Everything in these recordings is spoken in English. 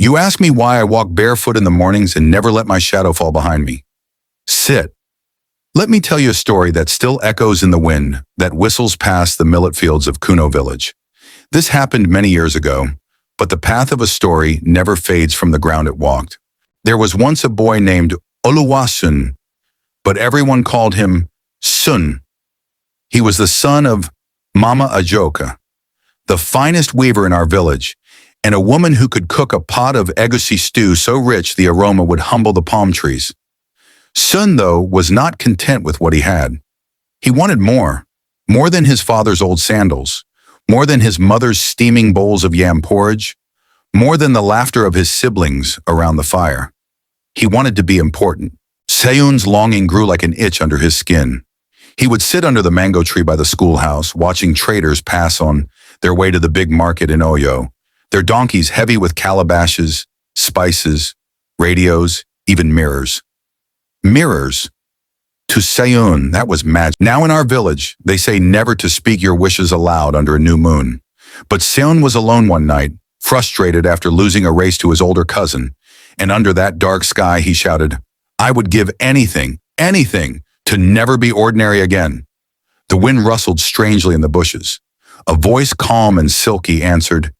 You ask me why I walk barefoot in the mornings and never let my shadow fall behind me. Sit. Let me tell you a story that still echoes in the wind that whistles past the millet fields of Kuno village. This happened many years ago, but the path of a story never fades from the ground it walked. There was once a boy named Oluwasun, but everyone called him Sun. He was the son of Mama Ajoka, the finest weaver in our village, and a woman who could cook a pot of egusi stew so rich the aroma would humble the palm trees. Sun, though, was not content with what he had. He wanted more than his father's old sandals, more than his mother's steaming bowls of yam porridge, more than the laughter of his siblings around the fire. He wanted to be important. Seyun's longing grew like an itch under his skin. He would sit under the mango tree by the schoolhouse, watching traders pass on their way to the big market in Oyo, their donkeys heavy with calabashes, spices, radios, even mirrors. Mirrors. To Seyun, that was magic. Now in our village, they say never to speak your wishes aloud under a new moon. But Seyun was alone one night, frustrated after losing a race to his older cousin, and under that dark sky he shouted, "I would give anything, anything, to never be ordinary again." The wind rustled strangely in the bushes. A voice calm and silky answered,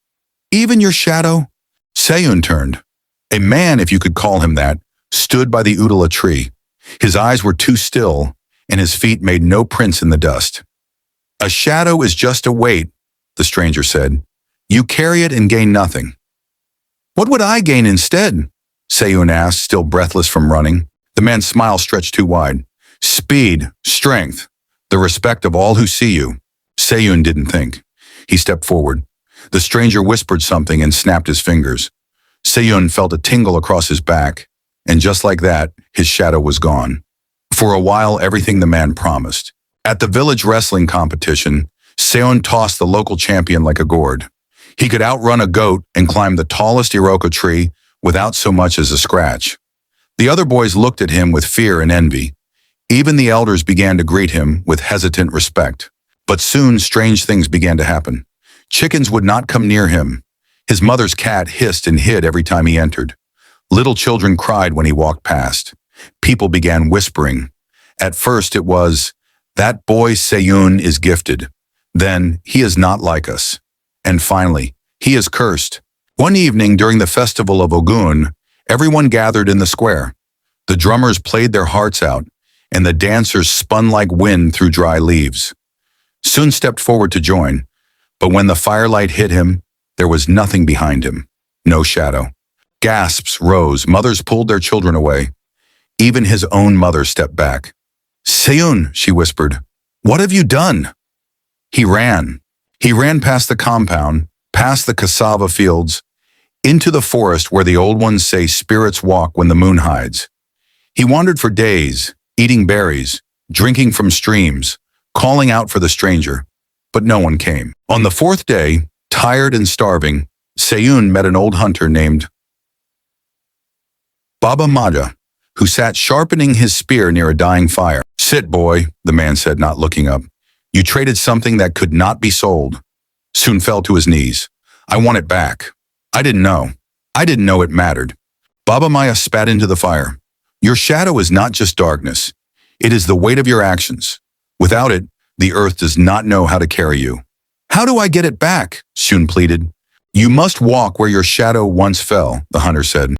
"Even your shadow?" Seyun turned. A man, if you could call him that, stood by the udala tree. His eyes were too still, and his feet made no prints in the dust. "A shadow is just a weight," the stranger said. "You carry it and gain nothing." "What would I gain instead?" Seyun asked, still breathless from running. The man's smile stretched too wide. "Speed, strength, the respect of all who see you." Seyun didn't think. He stepped forward. The stranger whispered something and snapped his fingers. Seyun felt a tingle across his back, and just like that, his shadow was gone. For a while, everything the man promised. At the village wrestling competition, Seyun tossed the local champion like a gourd. He could outrun a goat and climb the tallest iroko tree without so much as a scratch. The other boys looked at him with fear and envy. Even the elders began to greet him with hesitant respect. But soon, strange things began to happen. Chickens would not come near him. His mother's cat hissed and hid every time he entered. Little children cried when he walked past. People began whispering. At first it was, "That boy Seyun is gifted." Then, "He is not like us." And finally, "He is cursed." One evening during the festival of Ogun, everyone gathered in the square. The drummers played their hearts out, and the dancers spun like wind through dry leaves. Sun stepped forward to join, but when the firelight hit him, there was nothing behind him, no shadow. Gasps rose, mothers pulled their children away. Even his own mother stepped back. "Seyun," she whispered, "what have you done?" He ran. He ran past the compound, past the cassava fields, into the forest where the old ones say spirits walk when the moon hides. He wandered for days, eating berries, drinking from streams, calling out for the stranger, but no one came. On the fourth day, tired and starving, Seyun met an old hunter named Baba Maja, who sat sharpening his spear near a dying fire. "Sit, boy," the man said, not looking up. "You traded something that could not be sold." Sun fell to his knees. "I want it back. I didn't know. I didn't know it mattered." Baba Maya spat into the fire. "Your shadow is not just darkness. It is the weight of your actions. Without it, the earth does not know how to carry you." "How do I get it back?" Sun pleaded. "You must walk where your shadow once fell," the hunter said.